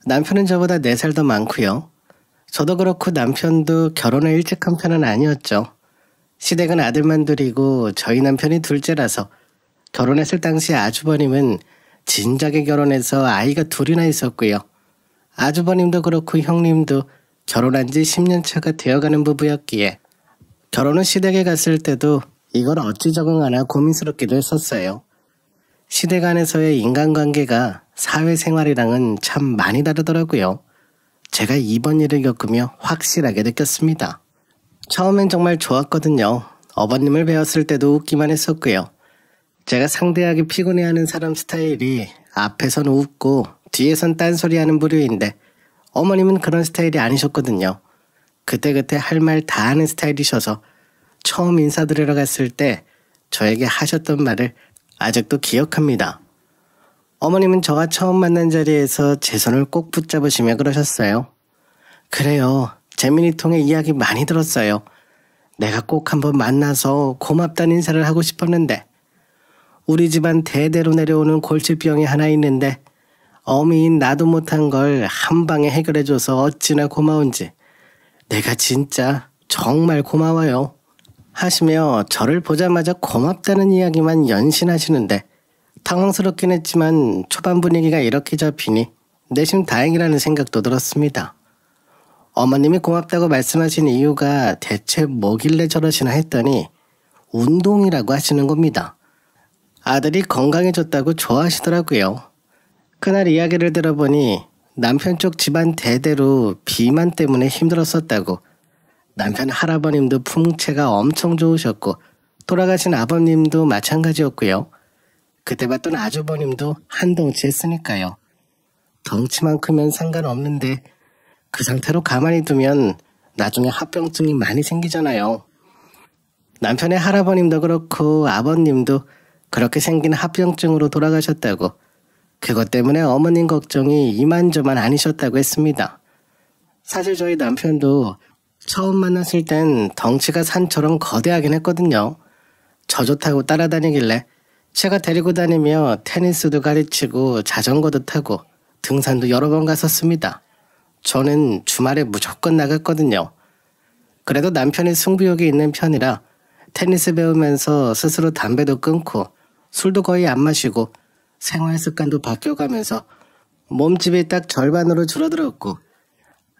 남편은 저보다 4살 더 많고요. 저도 그렇고 남편도 결혼을 일찍 한 편은 아니었죠. 시댁은 아들만 둘이고 저희 남편이 둘째라서 결혼했을 당시 아주버님은 진작에 결혼해서 아이가 2이나 있었고요. 아주버님도 그렇고 형님도 결혼한 지 10년 차가 되어가는 부부였기에 결혼 후 시댁에 갔을 때도 이걸 어찌 적응하나 고민스럽기도 했었어요. 시댁 안에서의 인간관계가 사회생활이랑은 참 많이 다르더라고요. 제가 이번 일을 겪으며 확실하게 느꼈습니다. 처음엔 정말 좋았거든요. 어버님을 배웠을 때도 웃기만 했었고요. 제가 상대하기 피곤해하는 사람 스타일이 앞에선 웃고 뒤에선 딴소리하는 부류인데 어머님은 그런 스타일이 아니셨거든요. 그때그때 할 말 다 하는 스타일이셔서 처음 인사드리러 갔을 때 저에게 하셨던 말을 아직도 기억합니다. 어머님은 저와 처음 만난 자리에서 제 손을 꼭 붙잡으시며 그러셨어요. 그래요. 재민이 통해 이야기 많이 들었어요. 내가 꼭 한번 만나서 고맙다는 인사를 하고 싶었는데 우리 집안 대대로 내려오는 골치병이 하나 있는데 어미인 나도 못한 걸 한 방에 해결해줘서 어찌나 고마운지 내가 진짜 정말 고마워요 하시며 저를 보자마자 고맙다는 이야기만 연신하시는데 당황스럽긴 했지만 초반 분위기가 이렇게 잡히니 내심 다행이라는 생각도 들었습니다. 어머님이 고맙다고 말씀하신 이유가 대체 뭐길래 저러시나 했더니 운동이라고 하시는 겁니다. 아들이 건강해졌다고 좋아하시더라고요. 그날 이야기를 들어보니 남편 쪽 집안 대대로 비만 때문에 힘들었었다고 남편 할아버님도 풍채가 엄청 좋으셨고 돌아가신 아버님도 마찬가지였고요. 그때 봤던 아주버님도 한 덩치 했으니까요. 덩치만 크면 상관없는데 그 상태로 가만히 두면 나중에 합병증이 많이 생기잖아요. 남편의 할아버님도 그렇고 아버님도 그렇게 생긴 합병증으로 돌아가셨다고 그것 때문에 어머님 걱정이 이만저만 아니셨다고 했습니다. 사실 저희 남편도 처음 만났을 땐 덩치가 산처럼 거대하긴 했거든요. 저 좋다고 따라다니길래 제가 데리고 다니며 테니스도 가르치고 자전거도 타고 등산도 여러 번 갔었습니다. 저는 주말에 무조건 나갔거든요. 그래도 남편이 승부욕이 있는 편이라 테니스 배우면서 스스로 담배도 끊고 술도 거의 안 마시고 생활 습관도 바뀌어가면서 몸집이 딱 절반으로 줄어들었고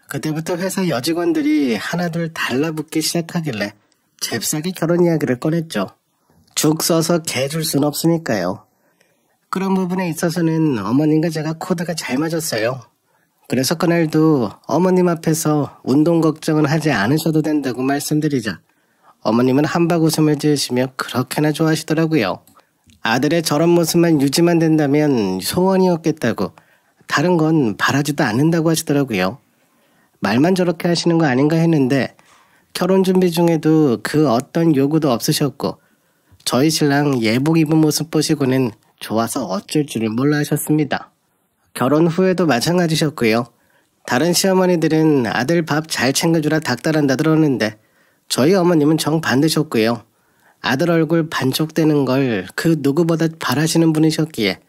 그때부터 회사 여직원들이 하나둘 달라붙기 시작하길래 잽싸게 결혼 이야기를 꺼냈죠. 죽 써서 개 줄 순 없으니까요. 그런 부분에 있어서는 어머님과 제가 코드가 잘 맞았어요. 그래서 그날도 어머님 앞에서 운동 걱정은 하지 않으셔도 된다고 말씀드리자 어머님은 한박 웃음을 지으시며 그렇게나 좋아하시더라고요. 아들의 저런 모습만 유지만 된다면 소원이었겠다고 다른 건 바라지도 않는다고 하시더라고요. 말만 저렇게 하시는 거 아닌가 했는데 결혼 준비 중에도 그 어떤 요구도 없으셨고 저희 신랑 예복 입은 모습 보시고는 좋아서 어쩔 줄을 몰라 하셨습니다. 결혼 후에도 마찬가지셨고요. 다른 시어머니들은 아들 밥 잘 챙겨주라 닥달한다 들었는데 저희 어머님은 정반대셨고요. 아들 얼굴 반쪽되는 걸 그 누구보다 바라시는 분이셨기에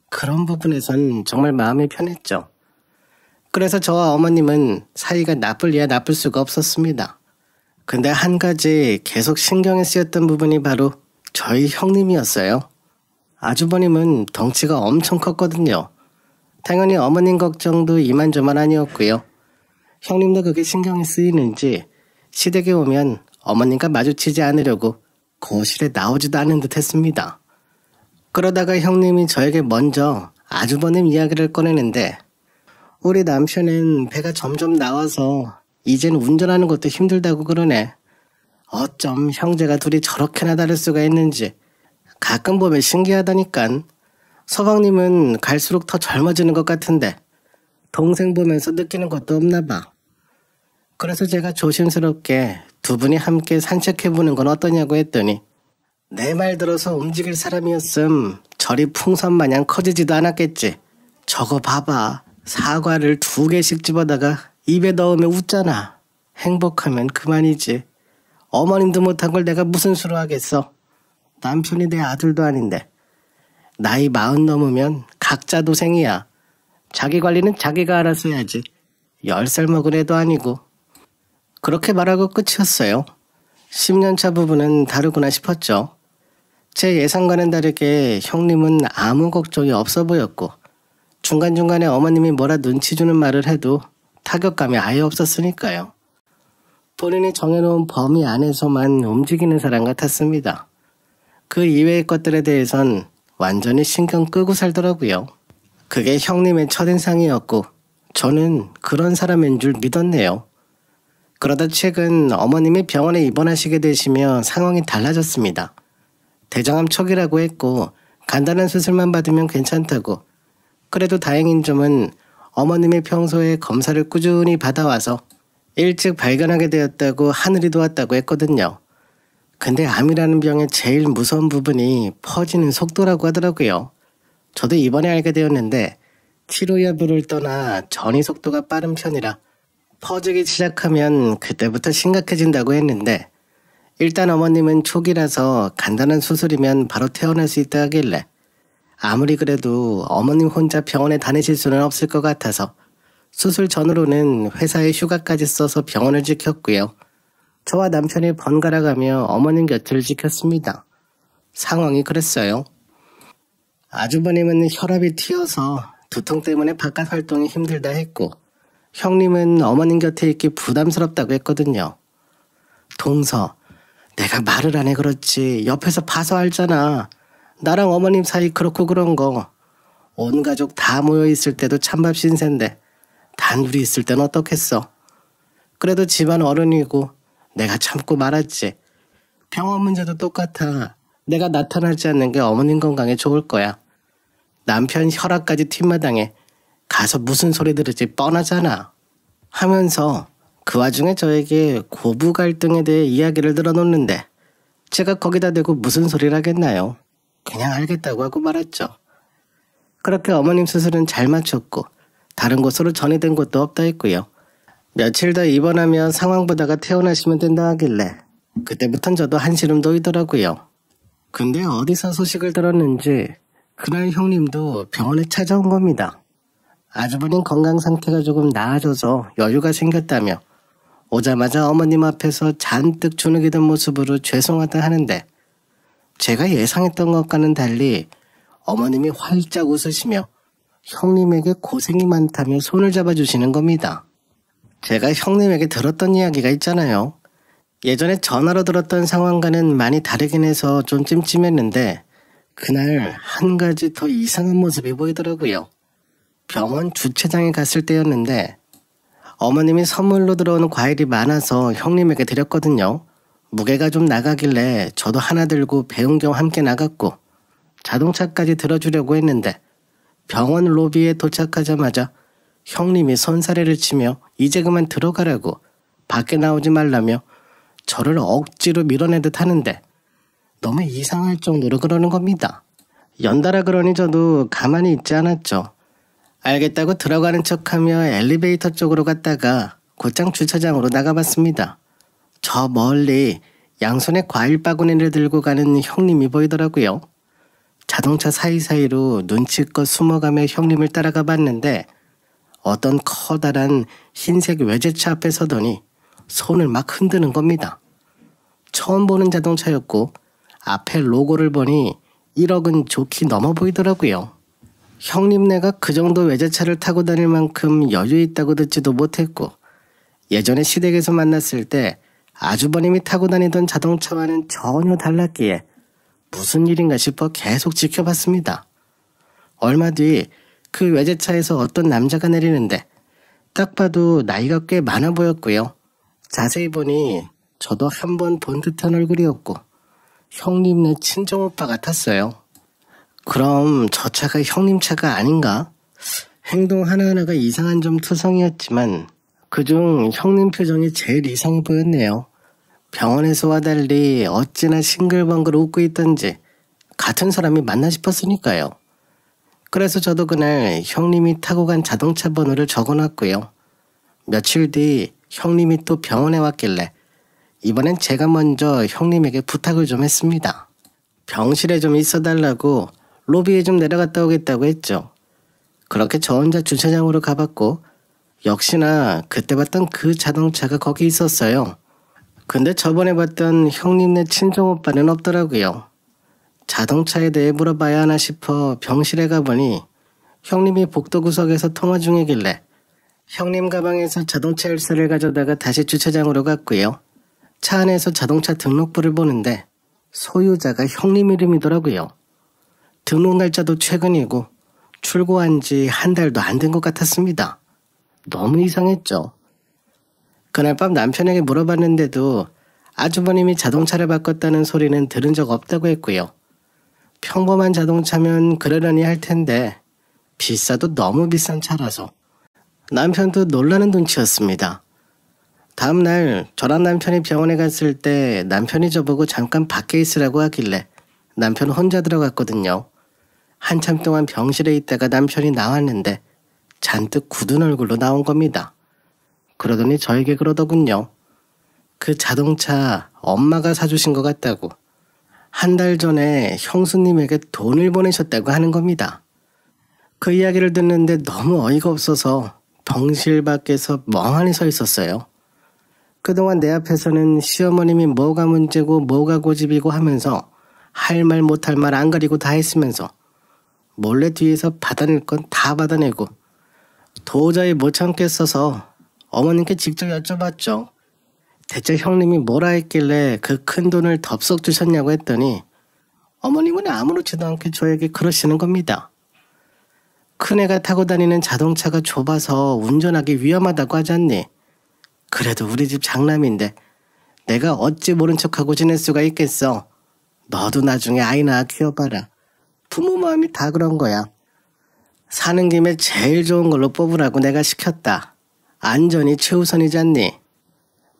그런 부분에선 정말 마음이 편했죠. 그래서 저와 어머님은 사이가 나쁠래야 나쁠 수가 없었습니다. 근데 한 가지 계속 신경이 쓰였던 부분이 바로 저희 형님이었어요. 아주버님은 덩치가 엄청 컸거든요. 당연히 어머님 걱정도 이만저만 아니었고요. 형님도 그게 신경이 쓰이는지 시댁에 오면 어머님과 마주치지 않으려고 거실에 나오지도 않은 듯 했습니다. 그러다가 형님이 저에게 먼저 아주버님 이야기를 꺼내는데 우리 남편은 배가 점점 나와서 이젠 운전하는 것도 힘들다고 그러네. 어쩜 형제가 둘이 저렇게나 다를 수가 있는지 가끔 보면 신기하다니깐. 서방님은 갈수록 더 젊어지는 것 같은데 동생 보면서 느끼는 것도 없나 봐. 그래서 제가 조심스럽게 두 분이 함께 산책해보는 건 어떠냐고 했더니 내 말 들어서 움직일 사람이었음 절이 풍선마냥 커지지도 않았겠지. 저거 봐봐. 사과를 2개씩 집어다가 입에 넣으면 웃잖아. 행복하면 그만이지. 어머님도 못한 걸 내가 무슨 수로 하겠어. 남편이 내 아들도 아닌데. 나이 40 넘으면 각자 도생이야. 자기 관리는 자기가 알아서 해야지. 10살 먹은 애도 아니고. 그렇게 말하고 끝이었어요. 10년차 부부는 다르구나 싶었죠. 제 예상과는 다르게 형님은 아무 걱정이 없어 보였고 중간중간에 어머님이 뭐라 눈치 주는 말을 해도 타격감이 아예 없었으니까요. 본인이 정해놓은 범위 안에서만 움직이는 사람 같았습니다. 그 이외의 것들에 대해선 완전히 신경 끄고 살더라고요. 그게 형님의 첫인상이었고 저는 그런 사람인 줄 믿었네요. 그러다 최근 어머님이 병원에 입원하시게 되시며 상황이 달라졌습니다. 대장암 초기라고 했고 간단한 수술만 받으면 괜찮다고. 그래도 다행인 점은 어머님이 평소에 검사를 꾸준히 받아와서 일찍 발견하게 되었다고 하늘이 도왔다고 했거든요. 근데 암이라는 병의 제일 무서운 부분이 퍼지는 속도라고 하더라고요. 저도 이번에 알게 되었는데 치료 여부를 떠나 전이 속도가 빠른 편이라 퍼지기 시작하면 그때부터 심각해진다고 했는데 일단 어머님은 초기라서 간단한 수술이면 바로 퇴원할 수 있다 하길래 아무리 그래도 어머님 혼자 병원에 다니실 수는 없을 것 같아서 수술 전으로는 회사에 휴가까지 써서 병원을 지켰고요. 저와 남편이 번갈아가며 어머님 곁을 지켰습니다. 상황이 그랬어요. 아주버님은 혈압이 튀어서 두통 때문에 바깥 활동이 힘들다 했고 형님은 어머님 곁에 있기 부담스럽다고 했거든요. 동서, 내가 말을 안 해 그렇지 옆에서 봐서 알잖아. 나랑 어머님 사이 그렇고 그런 거. 온 가족 다 모여있을 때도 찬밥 신세인데 단둘이 있을 땐 어떻겠어. 그래도 집안 어른이고 내가 참고 말았지. 병원 문제도 똑같아. 내가 나타나지 않는 게 어머님 건강에 좋을 거야. 남편 혈압까지 뒷마당에 가서 무슨 소리 들을지 뻔하잖아. 하면서 그 와중에 저에게 고부 갈등에 대해 이야기를 들어놓는데 제가 거기다 대고 무슨 소리를 하겠나요. 그냥 알겠다고 하고 말았죠. 그렇게 어머님 수술은 잘 마쳤고 다른 곳으로 전이된 곳도 없다 했고요. 며칠 더 입원하며 상황 보다가 퇴원하시면 된다 하길래 그때부턴 저도 한시름 놓이더라고요. 근데 어디서 소식을 들었는지 그날 형님도 병원에 찾아온 겁니다. 아주버님 건강 상태가 조금 나아져서 여유가 생겼다며 오자마자 어머님 앞에서 잔뜩 주눅이 든 모습으로 죄송하다 하는데 제가 예상했던 것과는 달리 어머님이 활짝 웃으시며 형님에게 고생이 많다며 손을 잡아주시는 겁니다. 제가 형님에게 들었던 이야기가 있잖아요. 예전에 전화로 들었던 상황과는 많이 다르긴 해서 좀 찜찜했는데 그날 한 가지 더 이상한 모습이 보이더라고요. 병원 주차장에 갔을 때였는데 어머님이 선물로 들어온 과일이 많아서 형님에게 드렸거든요. 무게가 좀 나가길래 저도 하나 들고 배웅경 함께 나갔고 자동차까지 들어주려고 했는데 병원 로비에 도착하자마자 형님이 손사래를 치며 이제 그만 들어가라고 밖에 나오지 말라며 저를 억지로 밀어내듯 하는데 너무 이상할 정도로 그러는 겁니다. 연달아 그러니 저도 가만히 있지 않았죠. 알겠다고 들어가는 척하며 엘리베이터 쪽으로 갔다가 곧장 주차장으로 나가봤습니다. 저 멀리 양손에 과일 바구니를 들고 가는 형님이 보이더라고요. 자동차 사이사이로 눈치껏 숨어가며 형님을 따라가 봤는데 어떤 커다란 흰색 외제차 앞에 서더니 손을 막 흔드는 겁니다. 처음 보는 자동차였고 앞에 로고를 보니 1억은 좋게 넘어 보이더라고요. 형님네가 그 정도 외제차를 타고 다닐 만큼 여유 있다고 듣지도 못했고 예전에 시댁에서 만났을 때 아주버님이 타고 다니던 자동차와는 전혀 달랐기에 무슨 일인가 싶어 계속 지켜봤습니다. 얼마 뒤 그 외제차에서 어떤 남자가 내리는데 딱 봐도 나이가 꽤 많아 보였고요. 자세히 보니 저도 한 번 본 듯한 얼굴이었고 형님네 친정오빠 같았어요. 그럼 저 차가 형님 차가 아닌가? 행동 하나하나가 이상한 점 투성이었지만 그중 형님 표정이 제일 이상해 보였네요. 병원에서와 달리 어찌나 싱글벙글 웃고 있던지 같은 사람이 맞나 싶었으니까요. 그래서 저도 그날 형님이 타고 간 자동차 번호를 적어놨고요. 며칠 뒤 형님이 또 병원에 왔길래 이번엔 제가 먼저 형님에게 부탁을 좀 했습니다. 병실에 좀 있어달라고 로비에 좀 내려갔다 오겠다고 했죠. 그렇게 저 혼자 주차장으로 가봤고 역시나 그때 봤던 그 자동차가 거기 있었어요. 근데 저번에 봤던 형님네 친정오빠는 없더라고요. 자동차에 대해 물어봐야 하나 싶어 병실에 가보니 형님이 복도 구석에서 통화 중이길래 형님 가방에서 자동차 열쇠를 가져다가 다시 주차장으로 갔고요. 차 안에서 자동차 등록부를 보는데 소유자가 형님 이름이더라고요. 등록 날짜도 최근이고 출고한 지 한 달도 안 된 것 같았습니다. 너무 이상했죠. 그날 밤 남편에게 물어봤는데도 아주버님이 자동차를 바꿨다는 소리는 들은 적 없다고 했고요. 평범한 자동차면 그러려니 할 텐데 비싸도 너무 비싼 차라서 남편도 놀라는 눈치였습니다. 다음날 저랑 남편이 병원에 갔을 때 남편이 저보고 잠깐 밖에 있으라고 하길래 남편 혼자 들어갔거든요. 한참 동안 병실에 있다가 남편이 나왔는데 잔뜩 굳은 얼굴로 나온 겁니다. 그러더니 저에게 그러더군요. 그 자동차 엄마가 사주신 것 같다고. 한 달 전에 형수님에게 돈을 보내셨다고 하는 겁니다. 그 이야기를 듣는데 너무 어이가 없어서 병실 밖에서 멍하니 서 있었어요. 그동안 내 앞에서는 시어머님이 뭐가 문제고 뭐가 고집이고 하면서 할 말 못할 말 안 가리고 다 했으면서 몰래 뒤에서 받아낼 건 다 받아내고 도저히 못 참겠어서 어머님께 직접 여쭤봤죠. 대체 형님이 뭐라 했길래 그 큰 돈을 덥석 주셨냐고 했더니 어머님은 아무렇지도 않게 저에게 그러시는 겁니다. 큰애가 타고 다니는 자동차가 좁아서 운전하기 위험하다고 하지 않니? 그래도 우리 집 장남인데 내가 어찌 모른 척하고 지낼 수가 있겠어. 너도 나중에 아이 낳아 키워봐라. 부모 마음이 다 그런 거야. 사는 김에 제일 좋은 걸로 뽑으라고 내가 시켰다. 안전이 최우선이지 않니?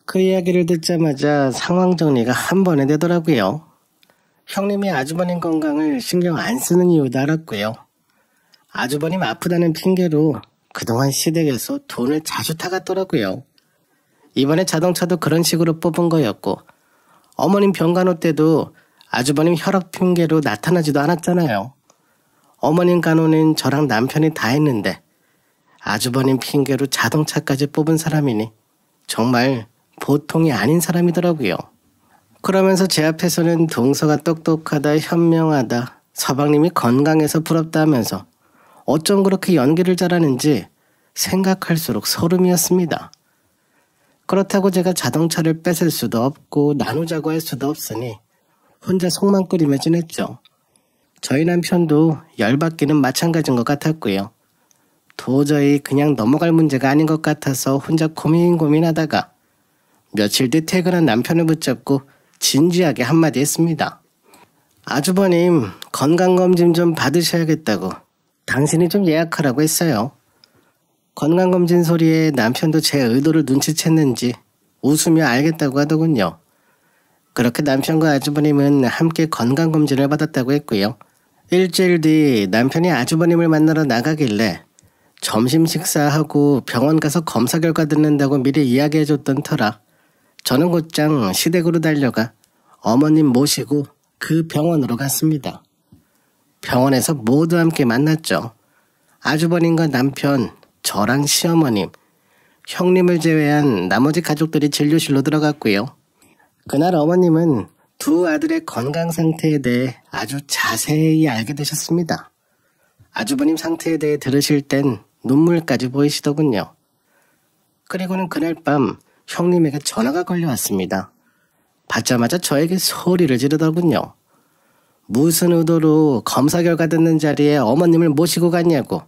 그 이야기를 듣자마자 상황 정리가 한 번에 되더라고요. 형님이 아주버님 건강을 신경 안 쓰는 이유도 알았고요. 아주버님 아프다는 핑계로 그동안 시댁에서 돈을 자주 타갔더라고요. 이번에 자동차도 그런 식으로 뽑은 거였고 어머님 병간호 때도 아주버님 혈압 핑계로 나타나지도 않았잖아요. 어머님 간호는 저랑 남편이 다 했는데 아주버님 핑계로 자동차까지 뽑은 사람이니 정말 보통이 아닌 사람이더라고요. 그러면서 제 앞에서는 동서가 똑똑하다, 현명하다, 서방님이 건강해서 부럽다 하면서 어쩜 그렇게 연기를 잘하는지 생각할수록 소름이었습니다. 그렇다고 제가 자동차를 뺏을 수도 없고 나누자고 할 수도 없으니 혼자 속만 끓이며 지냈죠. 저희 남편도 열받기는 마찬가지인 것 같았고요. 도저히 그냥 넘어갈 문제가 아닌 것 같아서 혼자 고민하다가 며칠 뒤 퇴근한 남편을 붙잡고 진지하게 한마디 했습니다. 아주버님 건강검진 좀 받으셔야겠다고 당신이 좀 예약하라고 했어요. 건강검진 소리에 남편도 제 의도를 눈치챘는지 웃으며 알겠다고 하더군요. 그렇게 남편과 아주버님은 함께 건강검진을 받았다고 했고요. 일주일 뒤 남편이 아주버님을 만나러 나가길래 점심 식사하고 병원 가서 검사 결과 듣는다고 미리 이야기해줬던 터라 저는 곧장 시댁으로 달려가 어머님 모시고 그 병원으로 갔습니다. 병원에서 모두 함께 만났죠. 아주버님과 남편, 저랑 시어머님, 형님을 제외한 나머지 가족들이 진료실로 들어갔고요. 그날 어머님은 두 아들의 건강 상태에 대해 아주 자세히 알게 되셨습니다. 아주버님 상태에 대해 들으실 땐 눈물까지 보이시더군요. 그리고는 그날 밤 형님에게 전화가 걸려왔습니다. 받자마자 저에게 소리를 지르더군요. 무슨 의도로 검사 결과 듣는 자리에 어머님을 모시고 갔냐고.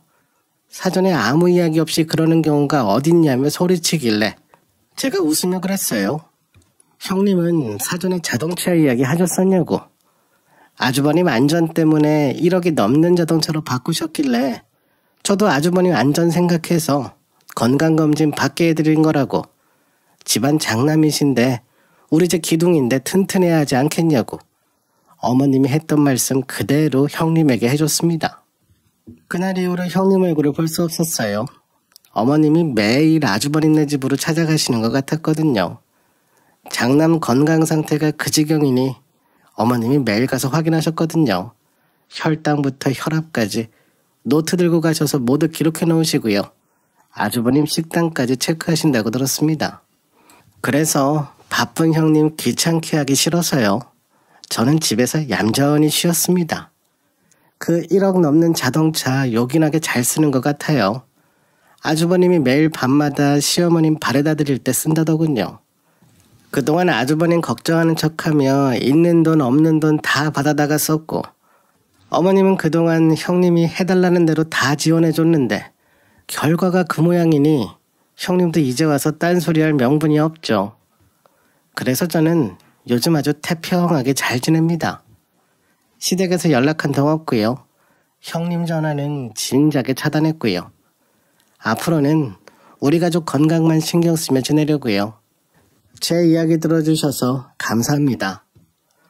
사전에 아무 이야기 없이 그러는 경우가 어딨냐며 소리치길래 제가 웃으며 그랬어요. 형님은 사전에 자동차 이야기 하셨었냐고. 아주버님 안전 때문에 1억이 넘는 자동차로 바꾸셨길래 저도 아주버님 안전 생각해서 건강검진 받게 해드린 거라고. 집안 장남이신데 우리 집 기둥인데 튼튼해야 하지 않겠냐고. 어머님이 했던 말씀 그대로 형님에게 해줬습니다. 그날 이후로 형님 얼굴을 볼 수 없었어요. 어머님이 매일 아주버님네 집으로 찾아가시는 것 같았거든요. 장남 건강 상태가 그 지경이니 어머님이 매일 가서 확인하셨거든요. 혈당부터 혈압까지 노트 들고 가셔서 모두 기록해 놓으시고요. 아주버님 식단까지 체크하신다고 들었습니다. 그래서 바쁜 형님 귀찮게 하기 싫어서요. 저는 집에서 얌전히 쉬었습니다. 그 1억 넘는 자동차 요긴하게 잘 쓰는 것 같아요. 아주버님이 매일 밤마다 시어머님 바래다 드릴 때 쓴다더군요. 그동안 아주버님 걱정하는 척하며 있는 돈 없는 돈 다 받아다가 썼고, 어머님은 그동안 형님이 해달라는 대로 다 지원해줬는데 결과가 그 모양이니 형님도 이제 와서 딴소리할 명분이 없죠. 그래서 저는 요즘 아주 태평하게 잘 지냅니다. 시댁에서 연락 한 통 없고요. 형님 전화는 진작에 차단했고요. 앞으로는 우리 가족 건강만 신경 쓰며 지내려고요. 제 이야기 들어주셔서 감사합니다.